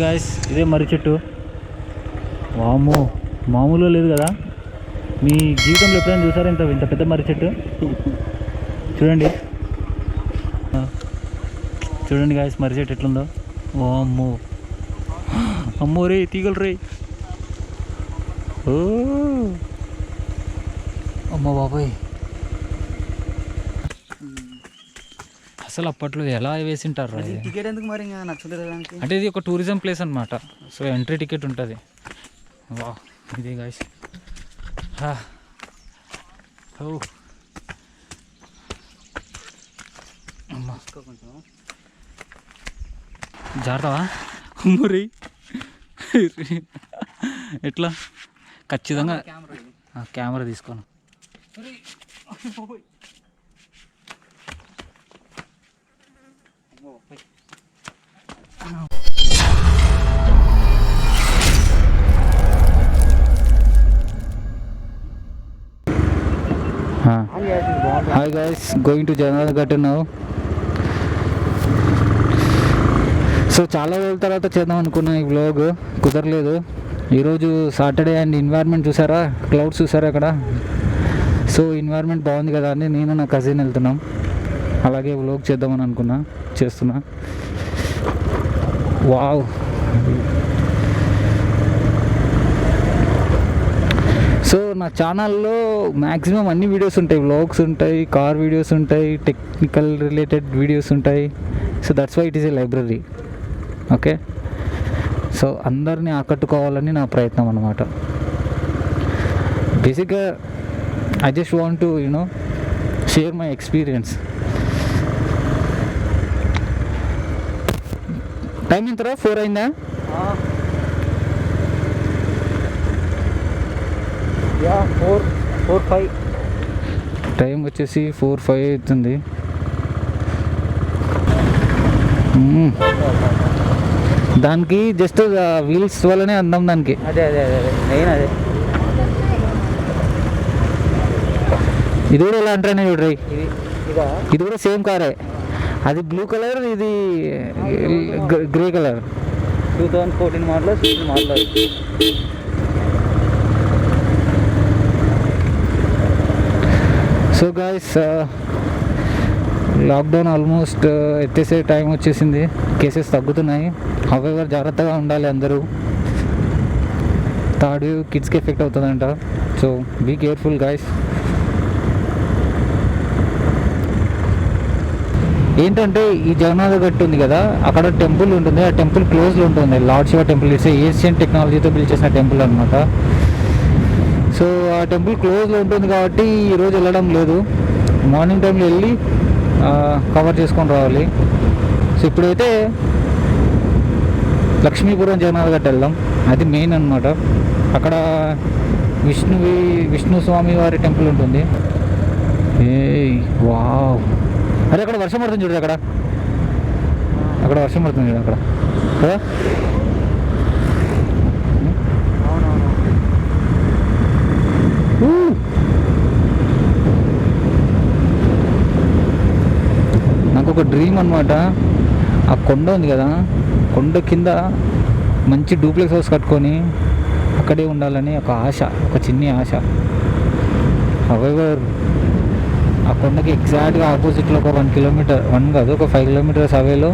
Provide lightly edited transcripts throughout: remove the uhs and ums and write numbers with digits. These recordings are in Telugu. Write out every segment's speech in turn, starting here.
గాయస్ ఇదే మర్రి చెట్టు. వామ్మో మామూలుగా లేదు కదా. మీ జీవితంలో ఎప్పుడైనా చూసారా ఇంత ఇంత పెద్ద మర్రి చెట్టు? చూడండి చూడండి గాయస్ మర్రి చెట్టు ఎట్లుందో. వామ్మో అమ్మో రే తీగలు రే. ఓ అమ్మ బాబాయ్, అసలు అప్పట్లో ఎలా వేసింటారు టికెట్ ఎందుకు మరి నచ్చలేదు అంటే ఇది ఒక టూరిజం ప్లేస్ అనమాట. సో ఎంట్రీ టికెట్ ఉంటుంది. వా ఇదే గాయస్. ఓ అమ్మా జాగ్రత్తవా మురి ఎట్లా ఖచ్చితంగా కెమెరా తీసుకోను. Hi guys, going to Jagannath Ghat now. So చాలా రోజుల తర్వాత చేద్దాం అనుకున్నా ఈ వ్లాగ్, కుదరలేదు. ఈరోజు సాటర్డే అండ్ ఎన్వైర్న్మెంట్ చూసారా, క్లౌడ్స్ చూసారా అక్కడ. సో ఎన్వైర్న్మెంట్ బాగుంది కదా అని నేను నా కజిన్ వెళ్తున్నాం. అలాగే వ్లాగ్ చేద్దామని అనుకున్నా, చేస్తున్నా. వావ్, సో నా ఛానల్లో మ్యాక్సిమం అన్ని వీడియోస్ ఉంటాయి. వ్లాగ్స్ ఉంటాయి, కార్ వీడియోస్ ఉంటాయి, టెక్నికల్ రిలేటెడ్ వీడియోస్ ఉంటాయి. So that's why it is a library. Okay, so అందరినీ ఆకట్టుకోవాలని నా ప్రయత్నం అన్నమాట. బేసిక్గా I just want to share my experience. Time ఎంతరా? 4 అయిందా? యా 4:05. టైం వచ్చేసి 4:05 అవుతుంది. దానికి జస్ట్ వీల్స్ వల్లనే అందం దానికి. అదే అదే అదే మెయిన్ అదే. ఇది కూడా ఎలా అంటారనే చూడరా, ఇది కూడా సేమ్ కారే. అది బ్లూ కలర్, ఇది grey colour. 2014 model, 16 model. So guys, lockdown almost ఎత్తేసే టైం వచ్చేసింది. కేసెస్ తగ్గుతున్నాయి. హౌవెవర్ జాగ్రత్తగా ఉండాలి అందరూ. థర్డ్ వేవ్ కిడ్స్కి ఎఫెక్ట్ అవుతుందంట. So be careful guys. ఏంటంటే ఈ జగన్నాథ గట్టు ఉంది కదా, అక్కడ టెంపుల్ ఉంటుంది. ఆ టెంపుల్ క్లోజ్లో ఉంటుంది. Lord Shiva temple. It's Asian టెక్నాలజీతో బిల్డ్ చేసిన టెంపుల్ అనమాట. సో ఆ టెంపుల్ క్లోజ్లో ఉంటుంది కాబట్టి ఈరోజు వెళ్ళడం లేదు. మార్నింగ్ టైంలో వెళ్ళి కవర్ చేసుకొని రావాలి. సో ఇప్పుడైతే లక్ష్మీపురం జగన్నాథ గట్టు వెళ్దాం. అది మెయిన్ అనమాట. అక్కడ విష్ణు స్వామి వారి టెంపుల్ ఉంటుంది. వావ్, అరే అక్కడ వర్షం పడుతుంది చూడదు. అక్కడ వర్షం పడుతుంది చూడు అక్కడ కదా. నాకు ఒక డ్రీమ్ అనమాట. ఆ కొండ ఉంది కదా, కొండ కింద మంచి డూప్లెక్స్ హౌస్ కట్టుకొని అక్కడే ఉండాలని ఒక ఆశ, ఒక చిన్ని ఆశ. హౌవెవర్ ఆ కొండకి ఎగ్జాక్ట్గా ఆపోజిట్లో ఒక 1 కిలోమీటర్, 1 కాదు ఒక 5 కిలోమీటర్స్ అవేలో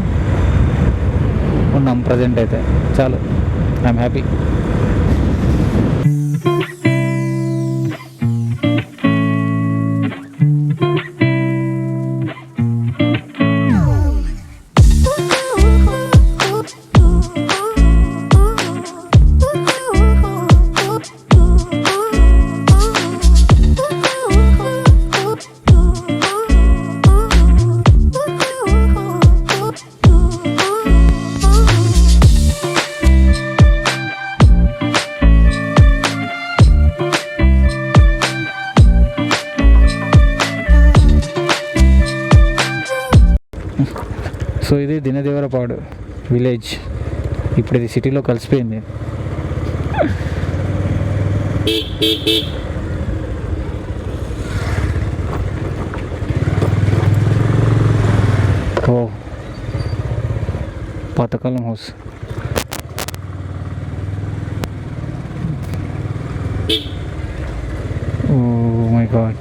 ఉన్నాం ప్రజెంట్. అయితే చాలు, ఐఎమ్ హ్యాపీ. సో ఇది దినదేవరపాడు విలేజ్. ఇప్పుడు ఇది సిటీలో కలిసిపోయింది. ఓ పాతకాలం హౌస్. గాడ్,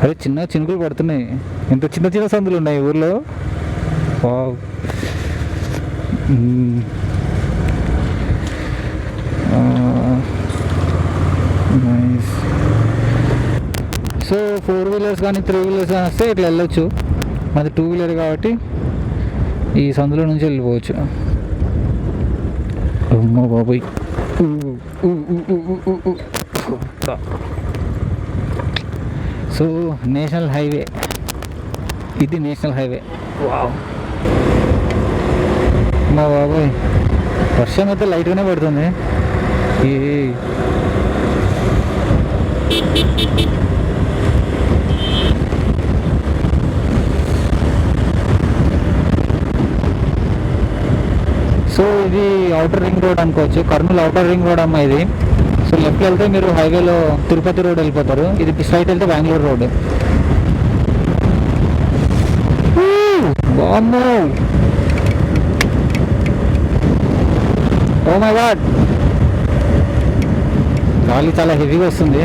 అదే చిన్న చినుకులు పడుతున్నాయి. ఇంత చిన్న చిన్న సందులు ఉన్నాయి ఊర్లో. వావ్. నైస్. సో 4 వీలర్స్ కానీ 3 వీలర్స్ కానీ వస్తే ఇట్లా వెళ్ళొచ్చు. మాది 2 వీలర్ కాబట్టి ఈ సందులో నుంచి వెళ్ళిపోవచ్చు. అమ్మో బాబోయ్. సో నేషనల్ హైవే, ఇది నేషనల్ హైవే. వావ్. మా బాబోయ్, వర్షం అయితే లైట్గానే పడుతుంది. సో ఇది అవుటర్ రింగ్ రోడ్ అనుకోవచ్చు, కర్నూలు అవుటర్ రింగ్ రోడ్ అమ్మ ఇది. సో లెఫ్ట్ వెళ్తే మీరు హైవేలో తిరుపతి రోడ్ వెళ్ళిపోతారు, ఇది స్ట్రైట్ వెళ్తే బెంగళూరు రోడ్. బామ్మో, ఓ మై గాడ్, గాలి చాలా హెవీగా వస్తుంది.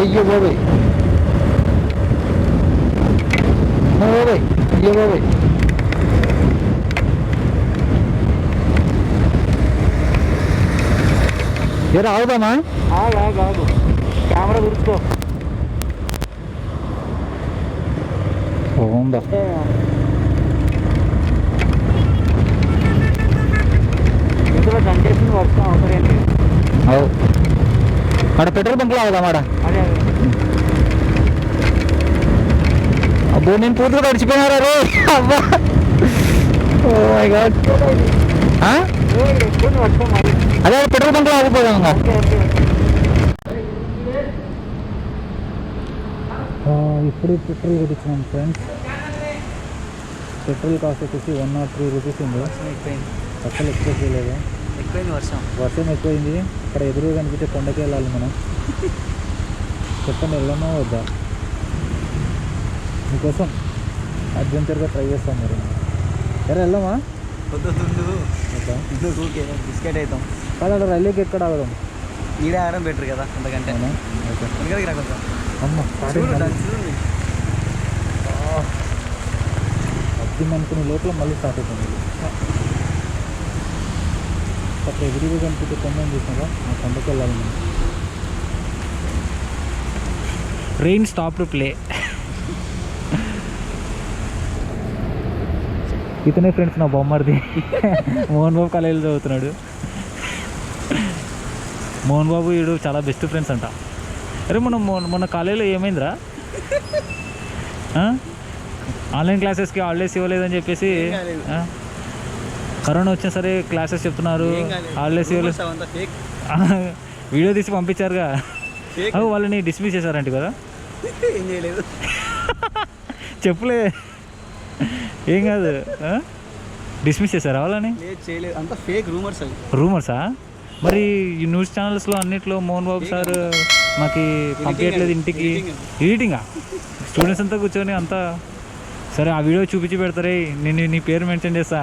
అయ్యో బాబాయ్, బాబాయ్, అయ్యో బాబాయ్. ఏ ఆగుదామా? ఆగు, కెమెరా గుర్తుకో. ఉందా? ఇందులో కంటేషన్ వర్షం అవసరం. అవు ఆడ పెట్రోల్ బంక్లో ఆగుదాం ఆడ. అదే అబ్బో, నేను పూర్తిగా గడిచిపోయినారా రే. అబ్బా, ఓ మై గాడ్. వర్షం మరి. అదే పెట్రోల్ బంక్లో ఆగిపోదాం. ఇప్పుడు పెట్రోల్ కొట్టించినాం ఫ్రెండ్స్. పెట్రోల్ కాస్ట్ వచ్చేసి 103 రూపీస్ ఉంది. అసలు ఎక్స్పెక్ట్ చేయలేదు. ఎక్కువైంది వర్షం ఎక్కువైంది. ఇక్కడ ఎదురుగా కనిపించే కొండకి వెళ్ళాలి మనం. చెప్పండి, వెళ్ళమో వద్దా? మీకోసం అడ్వెంచర్గా ట్రై చేస్తాం మరి. సరే వెళ్దామా? బిస్కెట్ అవుతాం కాదు, రైల్వేకి ఎక్కడ ఆగదాం? ఈడే ఆగడం బెటర్ కదా అంతకంటే. అమ్మ అనుకునే లోపల మళ్ళీ స్టార్ట్ అవుతుంది. అక్కడ ఎదురుగా కనిపించే కొండని చూసినాగా, ఆ కొండకి వెళ్ళాలి మనం. Rain stop to play. ఇతనే ఫ్రెండ్స్ నా బొమ్మర్ది. మోహన్ బాబు కాలేజీలో చదువుతున్నాడు. మోహన్ బాబు వీడు చాలా బెస్ట్ ఫ్రెండ్స్ అంట. అరే మొన్న కాలేజీలో ఏమైందిరా? ఆన్లైన్ క్లాసెస్కి హాలిడేస్ ఇవ్వలేదని చెప్పేసి, కరోనా వచ్చినా సరే క్లాసెస్ చెప్తున్నారు, హాలిడేస్ ఇవ్వలేదు. వీడియో తీసి పంపించారుగా. వాళ్ళని డిస్మిస్ చేశారంట కదా. ఏం చేయలేదు, చెప్పులే, ఏం కాదు. డిస్మిస్ చేశారా వాళ్ళని? చేయలేదు, అంతా ఫేక్ రూమర్స్. రూమర్సా? మరి ఈ న్యూస్ ఛానల్స్లో అన్నిట్లో మోహన్ బాబు సార్ మాకు పంపించట్లేదు ఇంటికి. ఎడిటింగా? స్టూడెంట్స్ అంతా కూర్చొని అంతా సరే ఆ వీడియో చూపించి పెడతారే, నేను నీ పేరు మెన్షన్ చేస్తా.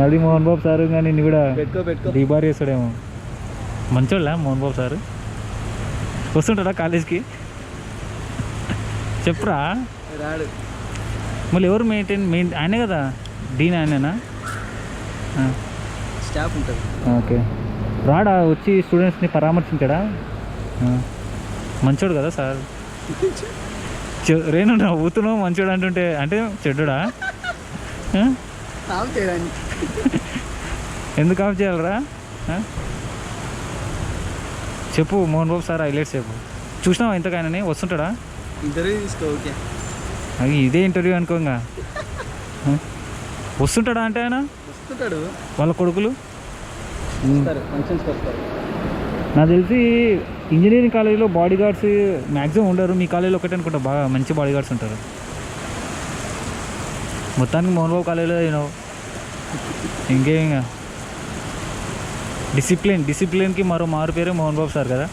మళ్ళీ మోహన్ బాబు సార్ కానీ నిన్ను కూడా డీబార్ చేస్తాడేమో. మంచోళ్ళ మోహన్ బాబు సార్? వస్తుంటాడా కాలేజ్కి? చెప్పురా. రాడు. మళ్ళీ ఎవరు మెయిన్ ఆయనే కదా, డీన్ ఆయనేనా? స్టాఫ్ ఉంటుంది. ఓకే. రాడా వచ్చి స్టూడెంట్స్ని పరామర్శించాడా? మంచోడు కదా సార్. రేను నవ్వుతున్నావు మంచోడు అంటుంటే, అంటే చెడ్డా? ఎందుకు ఆఫ్ చేయాలరా? చెప్పు మోహన్ బాబు సార్ హైలైట్స్ చెప్పు. చూసినావా ఇంతకైనా వస్తుంటాడా? ఇంటర్వ్యూ తీసుకో. ఓకే, అది ఇదే ఇంటర్వ్యూ అనుకోంగా. వస్తుంటాడా అంటే ఆయన? వస్తుంటాడు. వాళ్ళ కొడుకులు ఫంక్షన్స్కి వస్తారు. నాకు తెలిసి ఇంజనీరింగ్ కాలేజీలో బాడీ గార్డ్స్ మ్యాక్సిమం ఉండరు. మీ కాలేజీలో ఒకటే అనుకుంటా బాగా మంచి బాడీ గార్డ్స్ ఉంటారు. మొత్తానికి మోహన్ బాబు కాలేజీలో ఇంకేం డిసిప్లిన్కి మారు పేరే మోహన్ బాబు సార్ కదా.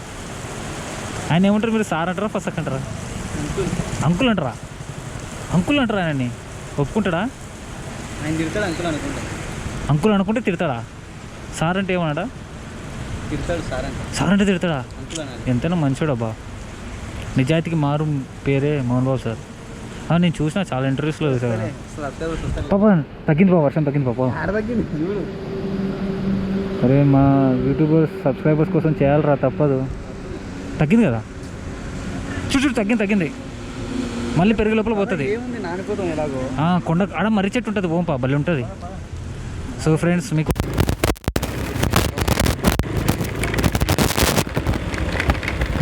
ఆయన ఏమంటారు, మీరు సార్ అంటారా ఫస్ట్ అంటారా? అంకుల్ అంటారా? అంకుల్ అంటారా ఆయనని? ఒప్పుకుంటాడా? ఆయన తిడతాడు అంకుల్ అనుకుంటా. అంకుల్ అనుకుంటే తిడతాడా? సార్ అంటే ఏమన్నాడా? తిడతాడు సార్ అంటే. సార్ అంటే తిడతాడా? అంకుల్ అనాలి. ఎంతైనా మంచోడబ్బా. నిజాయితీకి మారు పేరే మోహన్ బాబు సార్. నేను చూసిన చాలా ఇంటర్వ్యూస్లో చూసా కదా. సబ్స్క్రైబర్స్ వస్తారు. పాప తగ్గింది పాప, వర్షం తగ్గింది పాప. ఆడ తగ్గింది చూడు. అరే మా యూట్యూబర్స్ సబ్స్క్రైబర్స్ కోసం చేయాలరా, తప్పదు. తగ్గింది కదా, చూడు తగ్గింది. మళ్ళీ పెరిగే లోపల పోతుంది. ఏముంది నానిపోతాం ఎలాగో. కొండ ఆడ మర్రి చెట్టు ఉంటుంది, ఓంపా భలే ఉంటుంది. సో ఫ్రెండ్స్, మీకు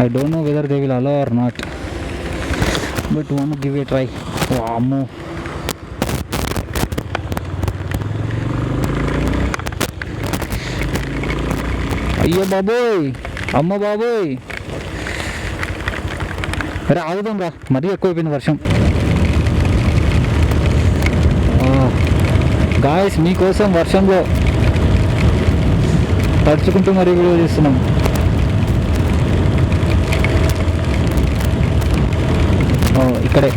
I don't know whether they will allow or not, but want to give it a try. వామ్మో, అయ్యో బాబోయ్, అమ్మ బాబోయ్. అరే ఆగుదాం రా, మరీ ఎక్కువైపోయింది వర్షం. గాయస్, మీకోసం వర్షంలో తడుచుకుంటూ మరీ వీడియో చేస్తున్నాం. ఇక్కడే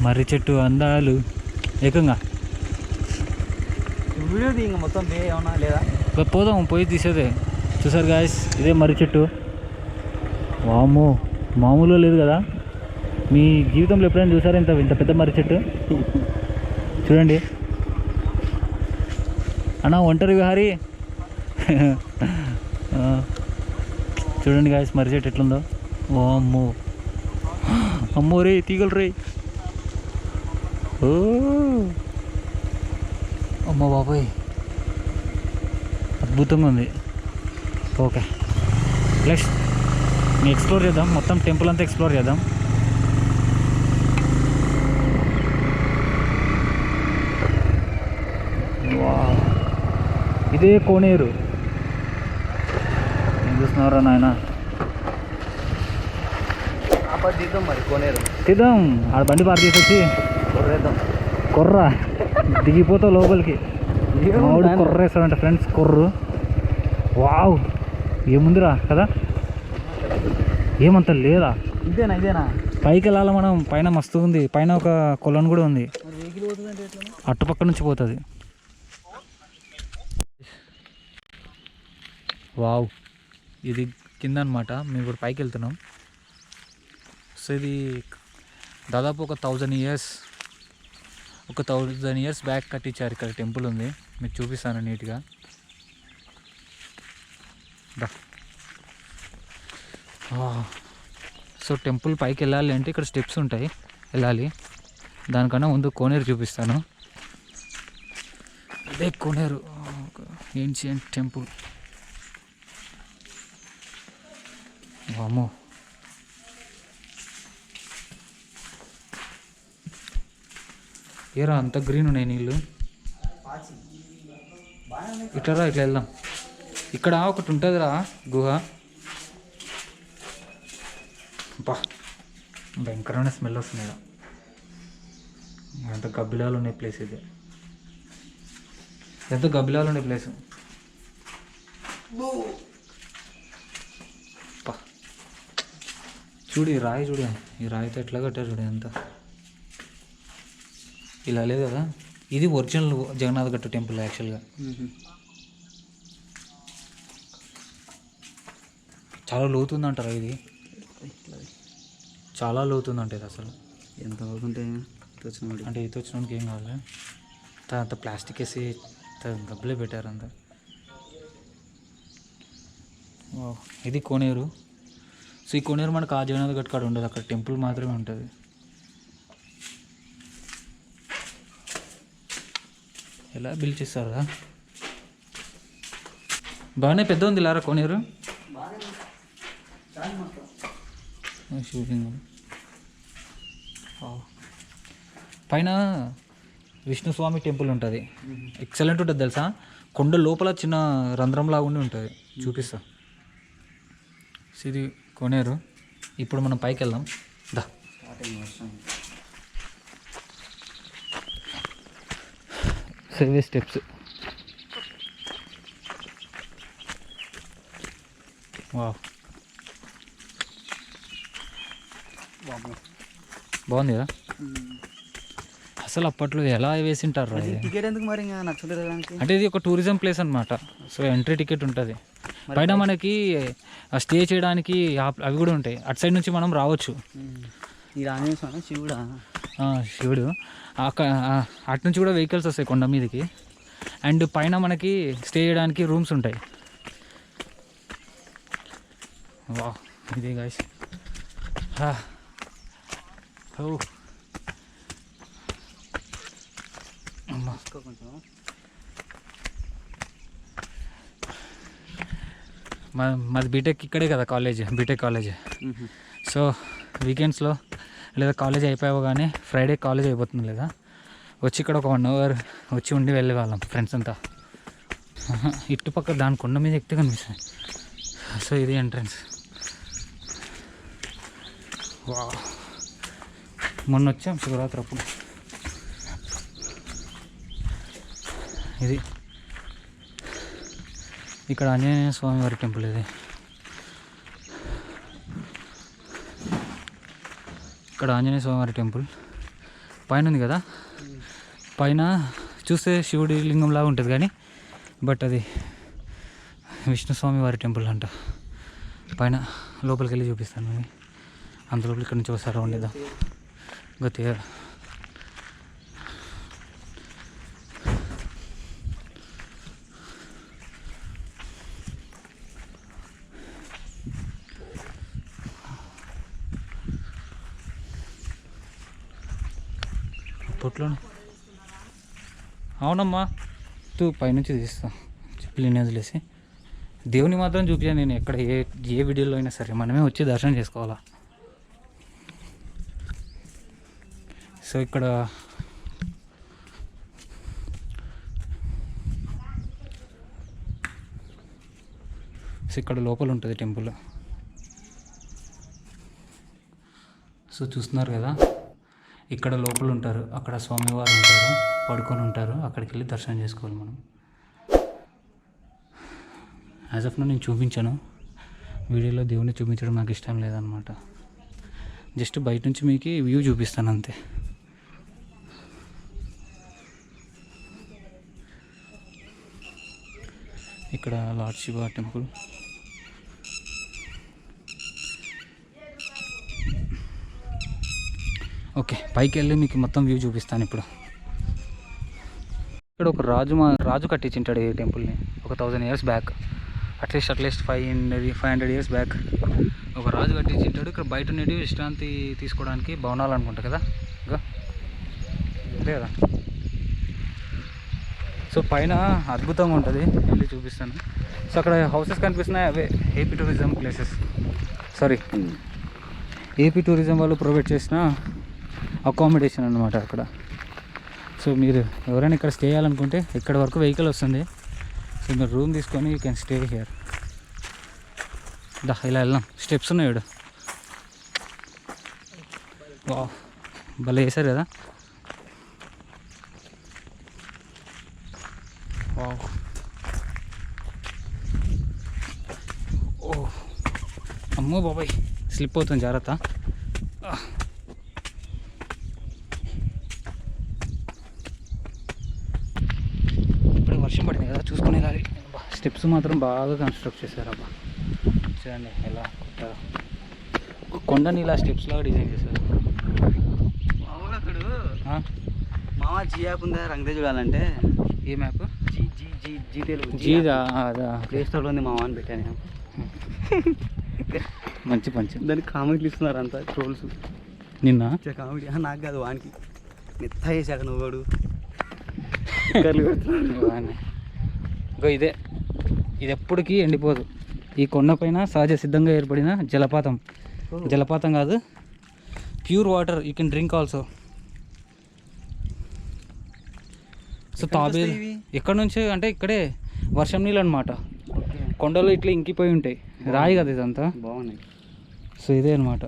మర్రి చెట్టు అందాలు ఏకంగా. వీడియో ఇంకా మొత్తం ఏమన్నా లేదా? పోదాం, పోయి తీసేదే. చూసారు గాయస్, ఇదే మర్రి చెట్టు. వామ్మో, మామూలుగా లేదు కదా. మీ జీవితంలో ఎప్పుడైనా చూసారా ఇంత పెద్ద మర్రి చెట్టు? చూడండి అన్నా, ఒంటరి విహారీ. చూడండి గాయస్, మర్రి చెట్టు ఎట్లుందో. వామ్మో, అమ్మో రే, తీగలు రే. ఓ అమ్మ బాబాయ్, అద్భుతంగా ఉంది. ఓకే, నెక్స్ట్ మేము ఎక్స్ప్లోర్ చేద్దాం, మొత్తం టెంపుల్ అంతా ఎక్స్ప్లోర్ చేద్దాం. ఇదే కోనేరు. ఏం చూస్తున్నారా నాయన? తీద్దాం మరి కోనేరు, తీద్దాం. ఆడ బండి పార్క్ చేసి వచ్చి కొర్రేద్దాం. కొర్ర దిగిపోతావు లోపలికి. మామిడి కొర్రేస్తాడంట ఫ్రెండ్స్, కొర్రు. వావ్, ఏముందిరా కదా, ఏమంత లేదా? ఇదేనా పైకి వెళ్ళాలి మనం. పైన మస్తు ఉంది, పైన ఒక కొలను కూడా ఉంది. అటుపక్క నుంచి పోతుంది. వావ్, ఇది కింద అనమాట. మేము ఇప్పుడు పైకి వెళ్తున్నాం. సో ఇది దాదాపు ఒక 1000 ఇయర్స్ బ్యాక్ కట్టించారు. ఇక్కడ టెంపుల్ ఉంది, మీకు చూపిస్తాను నీట్గా. సో టెంపుల్ పైకి వెళ్ళాలి అంటే ఇక్కడ స్టెప్స్ ఉంటాయి, వెళ్ళాలి. దానికన్నా ముందు కోనేరు చూపిస్తాను. అదే కోనేరు, ఏన్షియంట్ టెంపుల్. వామ్మో, ఏరా అంత గ్రీన్ ఉన్నాయి నీళ్ళు. ఇట్లా వెళ్దాం. ఇక్కడ ఒకటి ఉంటుందిరా గుహ. బా, భయంకరమైన స్మెల్ వస్తుంది. ఎంత గబ్బిలాలు ఉన్నాయి ప్లేస్ ఇది. ఎంత గబ్బిలాలు ఉండే ప్లేస్. చూడు ఈ రాయి, చూడు ఈ రాయితో ఎట్లా కట్టారు చూడు. ఎంత ఇలా లేదు కదా. ఇది ఒరిజినల్ జగన్నాథ్ గట్టు టెంపుల్ యాక్చువల్గా. చాలా లోతుందంటారా ఇది? చాలా లోతుందంట ఇది అసలు. ఎంత అవుతుంటే వచ్చిన అంటే ఈత వచ్చినోడికి ఏం కావాలి, అంత ప్లాస్టిక్ వేసి గబ్బలే పెట్టారు అంత. ఇది కోనేరు. సో ఈ కోనేరు మనకు ఆ జగన్నాథ గట్టు కాడ ఉండదు, అక్కడ టెంపుల్ మాత్రమే ఉంటుంది. ఎలా బిల్ చేస్తారా? బాగానే పెద్ద ఉంది లారా కోనేరు. షూటింగ్ పైన విష్ణుస్వామి టెంపుల్ ఉంటుంది, ఎక్సలెంట్ ఉంటుంది తెలుసా. కొండ లోపల చిన్న రంధ్రంలాగా ఉండి ఉంటుంది, చూపిస్తా. ఇది కోనేరు. ఇప్పుడు మనం పైకి వెళ్దాం దా. Survey steps. వావ్, బాగుంది కదా. అసలు అప్పట్లో ఎలా వేసింటారు టికెట్ ఎందుకు మరి ఇంకా నచ్చలేదు అంటే ఇది ఒక టూరిజం ప్లేస్ అనమాట. సో ఎంట్రీ టికెట్ ఉంటుంది. పైన మనకి స్టే చేయడానికి అవి కూడా ఉంటాయి. అటు సైడ్ నుంచి మనం రావచ్చు. ఈ ఆంజనేయ స్వామి శివుడా? శివుడు. అటు నుంచి కూడా వెహికల్స్ వస్తాయి కొండ మీదకి. అండ్ పైన మనకి స్టే చేయడానికి రూమ్స్ ఉంటాయి. వా, ఇదే గాయస్. కొంచెం మాది బీటెక్ ఇక్కడే కదా కాలేజ్, బీటెక్ కాలేజ్. సో వీకెండ్స్లో లేదా కాలేజ్ అయిపోయాగానే, ఫ్రైడే కాలేజ్ అయిపోతుంది లేదా, వచ్చి ఇక్కడ ఒక 1 అవర్ వచ్చి ఉండి వెళ్ళే వాళ్ళం ఫ్రెండ్స్ అంతా. ఇటుపక్క దాని కొండ మీద ఎక్కితే కనిపిస్తుంది. సో ఇది ఎంట్రన్స్. వా, మొన్న వచ్చాం శివరాత్రి అప్పుడు. ఇది ఇక్కడ ఆంజనేయ స్వామి వారి టెంపుల్. ఇది ఇక్కడ ఆంజనేయ స్వామి వారి టెంపుల్ పైన ఉంది కదా. పైన చూస్తే శివుడి లింగంలాగా ఉంటుంది కానీ బట్ అది విష్ణుస్వామి వారి టెంపుల్ అంట. పైన లోపలికి వెళ్ళి చూపిస్తాను అని. అంత లోపల ఇక్కడ నుంచి ఒకసారి ఉండేదా గతి. పొట్లోనే అవునమ్మా, తూ పైనుంచి తీస్తా చెప్పులు వదిలేసి. దేవుని మాత్రం చూపించాను నేను ఎక్కడ ఏ వీడియోలో అయినా సరే, మనమే వచ్చి దర్శనం చేసుకోవాలా. సో ఇక్కడ లోపల ఉంటుంది టెంపుల్. సో చూస్తున్నారు కదా, ఇక్కడ లోపల ఉంటారు, అక్కడ స్వామివారు ఉంటారు, పడుకొని ఉంటారు. అక్కడికి వెళ్ళి దర్శనం చేసుకోవాలి మనం. యాజ్ ఆఫ్ నౌ నేను చూపించాను, వీడియోలో దేవుని చూపించడం నాకు ఇష్టం లేదనమాట. జస్ట్ బయట నుంచి మీకు వ్యూ చూపిస్తాను అంతే. ఇక్కడ లార్డ్ శివ టెంపుల్. ఓకే, పైకి వెళ్ళి మీకు మొత్తం వ్యూ చూపిస్తాను ఇప్పుడు. ఇక్కడ ఒక రాజు కట్టించింటాడు ఈ టెంపుల్ని ఒక 1000 years back. At least 500 years back ఒక రాజు కట్టించింటాడు. ఇక్కడ బయట ఉండేవి విశ్రాంతి తీసుకోవడానికి భవనాలు అనుకుంటా కదా, అంతే కదా. సో పైన అద్భుతంగా ఉంటుంది, వెళ్ళి చూపిస్తాను. సో అక్కడ హౌసెస్ కనిపిస్తున్నాయి, అవే AP tourism places. AP tourism వాళ్ళు ప్రొవైడ్ చేసిన అకామిడేషన్ అనమాట అక్కడ. సో మీరు ఎవరైనా ఇక్కడ స్టే చేయాలనుకుంటే ఇక్కడ వరకు వెహికల్ వస్తుంది. సో మీరు రూమ్ తీసుకొని యూ కెన్ స్టే హియర్. ఇలా వెళ్దాం, స్టెప్స్ ఉన్నాయి ఇక్కడ. వా, భలే వేశారు కదా. వా, ఓ అమ్మో బాబాయ్, స్లిప్ అవుతుంది, జాగ్రత్త. ఇప్పుడు వర్షం పడింది కదా, చూసుకుని వెళ్ళాలి. స్టెప్స్ మాత్రం బాగా కన్స్ట్రక్ట్ చేశారు అబ్బా, చూడండి ఎలా కొట్టారు. కొండని ఇలా స్టెప్స్ లాగా డిజైన్ చేశారు. మామూలు అక్కడ ఆ? మామ జీ యాప్ ఉందా రంగదే చూడాలంటే ఏ map? Zee Zee Zee Zee Telugu జీదా అదా ప్లే స్టోర్లో ఉంది మామ అని పెట్టాను యాప్. మంచి మంచి. దానికి కామెంట్లు ఇస్తున్నారు అంతా ట్రోల్స్. నిన్న కామెడీ నాకు కాదు వానికి మెత్త చేశాడు నువ్వుడు. ఇంకో ఇదే, ఇది ఎప్పటికీ ఎండిపోదు. ఈ కొండపైన సహజ సిద్ధంగా ఏర్పడిన జలపాతం. జలపాతం కాదు, pure water, you can drink also. So తాబేలు ఎక్కడి నుంచి అంటే ఇక్కడే వర్షం నీళ్ళు అనమాట. కొండలు ఇట్లా ఇంకిపోయి ఉంటాయి, రాయి కదా ఇదంతా. బాగున్నాయి. సో ఇదే అనమాట.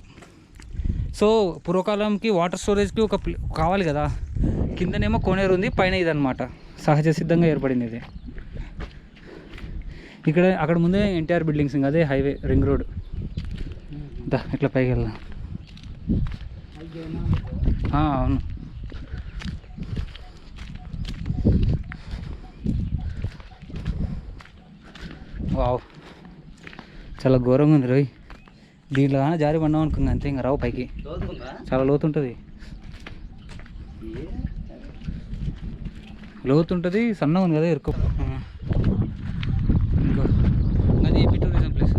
సో పూర్వకాలంకి వాటర్ స్టోరేజ్కి ఒక కావాలి కదా, కిందనేమో కోనేరు ఉంది, పైన ఇదనమాట సహజ సిద్ధంగా ఏర్పడింది ఇది. ఇక్కడ అక్కడ ముందే ఎన్టీఆర్ బిల్డింగ్స్, ఇంకా అదే హైవే రింగ్ రోడ్. ఇట్లా పైకి వెళ్దాం. అవును. వావ్, చాలా ఘోరంగా ఉంది రోయ్. దీంట్లో కానీ జారి పడినాం అనుకుంది అంతే, ఇంకా రావు పైకి. చాలా లోతుంటుంది, లోతుంటుంది, సన్నగా ఉంది కదా ఇరుకు. ఇంకో అది ఏపీ టూరిజం ప్లేస్.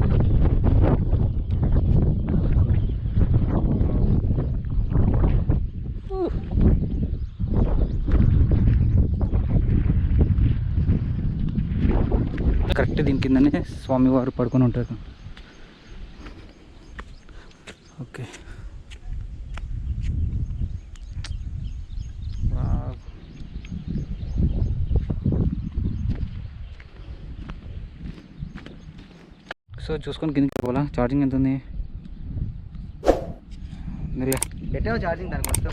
కరెక్ట్ దీని కిందనే స్వామివారు పడుకొని ఉంటారు. ఓకే, సో చూసుకొని కిందకి పోలా. ఛార్జింగ్ ఎంత ఉంది? పెట్టావు ఛార్జింగ్ దానికి వస్తే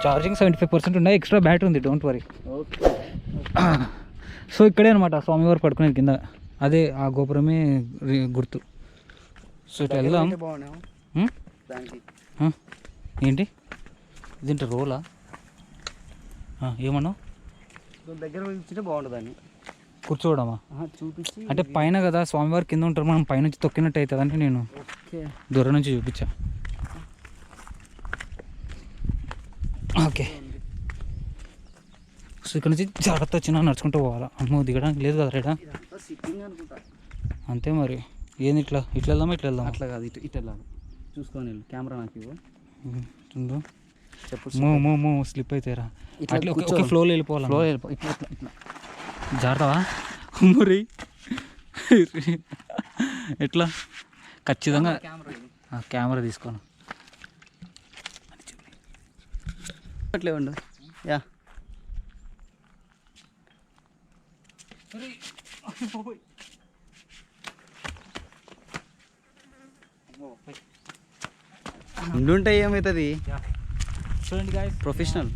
ఛార్జింగ్ 75% ఉన్నాయి, ఎక్స్ట్రా బ్యాటరీ ఉంది, డోంట్ వరీ. ఓకే. సో ఇక్కడే అనమాట స్వామివారు పడుకునేది కింద, అదే ఆ గోపురమే గుర్తు. సో ఇట్లా వెళ్దాం. బాగున్నావు దానికి. ఏంటి ఇదేంటి రోలా? ఏమన్నావు? దగ్గర కూర్చుంటే బాగుంటుందని. కూర్చోవడమా? చూపించి అంటే పైన కదా స్వామివారు కింద ఉంటారు, మనం పైనుంచి తొక్కినట్టు అవుతుంది అంటే నేను దూరం నుంచి చూపించా. ఓకే, సో ఇక్కడ నుంచి జాగ్రత్త వచ్చినా నడుచుకుంటూ పోవాలా. అమ్మో దిగడానికి లేదు కదా రేడా. అంతే మరి. ఏంది ఇట్లా ఇట్లా వెళ్దామా ఇట్లా వెళ్దాం? అట్లా కాదు, ఇటు ఇటు వెళ్ళాలి. చూసుకొని కెమెరా నాకు ఇవ్వు. చెప్పు. స్లిప్ అవుతాయిరా. అట్లా ఒక ఫ్లోలో వెళ్ళిపోవాలి. ఫ్లో వెళ్ళిపో. ఇట్లా ఇట్లా ఇట్లా జాగ్రత్తవా మరి. ఎట్లా? ఖచ్చితంగా కెమెరా తీసుకోను. అట్లే ఉండు. యా ఉండుంటాయి, ఏమవుతుంది. చూడండి గాయ్స్, ప్రొఫెషనల్.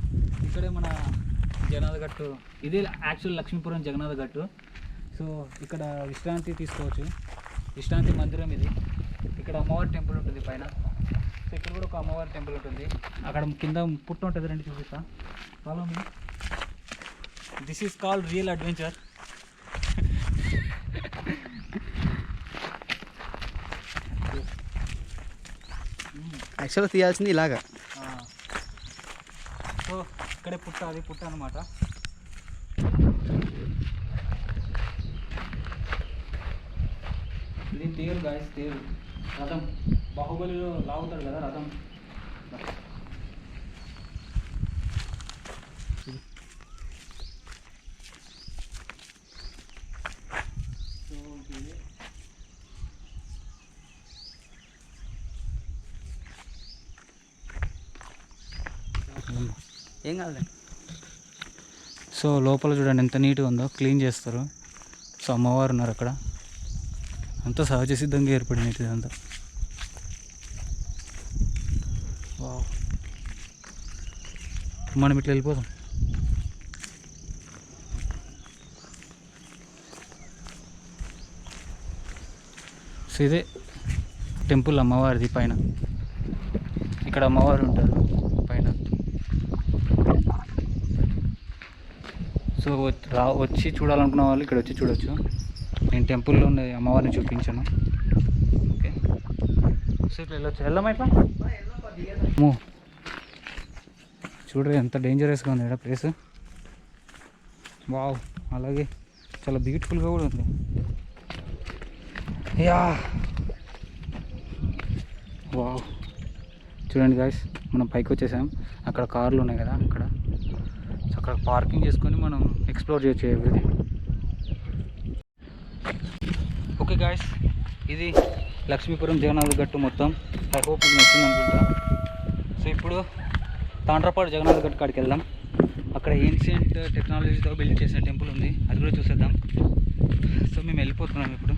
ఇక్కడే మన జగన్నాథ గట్టు, ఇది యాక్చువల్ లక్ష్మీపురం జగన్నాథ గట్టు. సో ఇక్కడ విశ్రాంతి తీసుకోవచ్చు, విశ్రాంతి మందిరం ఇది. ఇక్కడ అమ్మవారి టెంపుల్ ఉంటుంది పైన. సో ఇక్కడ కూడా ఒక అమ్మవారి టెంపుల్ ఉంటుంది. అక్కడ కింద పుట్ట ఉంటుంది, రండి చూపిస్తా. Follow me. This is called real adventure. యాక్చువల్గా తీయాల్సింది ఇలాగా. సో ఇక్కడే పుట్ట, అది పుట్ట అనమాట. ఇది తేరు గాయస్, తేరు రథం. బాహుబలిలో లాగుతాడు కదా రథం. ఏం కాదులే. సో లోపల చూడండి ఎంత నీట్గా ఉందో, క్లీన్ చేస్తారు. సో అమ్మవారు ఉన్నారు అక్కడ, అంతా సహజ సిద్ధంగా ఏర్పడినట్టు ఇదంతా. వావ్, మనం ఇట్లా వెళ్ళిపోదాం. సో ఇదే టెంపుల్ అమ్మవారిది పైన. ఇక్కడ అమ్మవారు ఉంటారు పైన. సో వచ్చి చూడాలనుకున్న వాళ్ళు ఇక్కడ వచ్చి చూడొచ్చు. నేను టెంపుల్లో ఉన్న అమ్మవారిని చూపించాను. సో ఇట్లా వెళ్ళొచ్చు, వెళ్దామా ఇట్లా? అమ్మో, చూడరు ఎంత డేంజరస్గా ఉంది ఇక్కడ ప్లేస్. వావ్, అలాగే చాలా బ్యూటిఫుల్గా కూడా ఉంది. యా వావ్, చూడండి గాయ్స్, మనం పైకి వచ్చేసాం. అక్కడ కార్లు ఉన్నాయి కదా అక్కడ. సో అక్కడ పార్కింగ్ చేసుకొని మనం ఎక్స్ప్లోర్ చేయొచ్చు ఎవ్రీథింగ్. ఓకే గాయ్స్, ఇది లక్ష్మీపురం జగన్నాథ గట్టు మొత్తం. ఐ హోప్ మీకు నచ్చింది అనుకుంటా. సో ఇప్పుడు తాండ్రపాడు జగన్నాథ గట్టు కాడికి వెళ్దాం. అక్కడ ఏన్షియంట్ టెక్నాలజీతో బిల్డ్ చేసిన టెంపుల్ ఉంది, అది కూడా చూసేద్దాం. సో మేము వెళ్ళిపోతున్నాం ఇప్పుడు.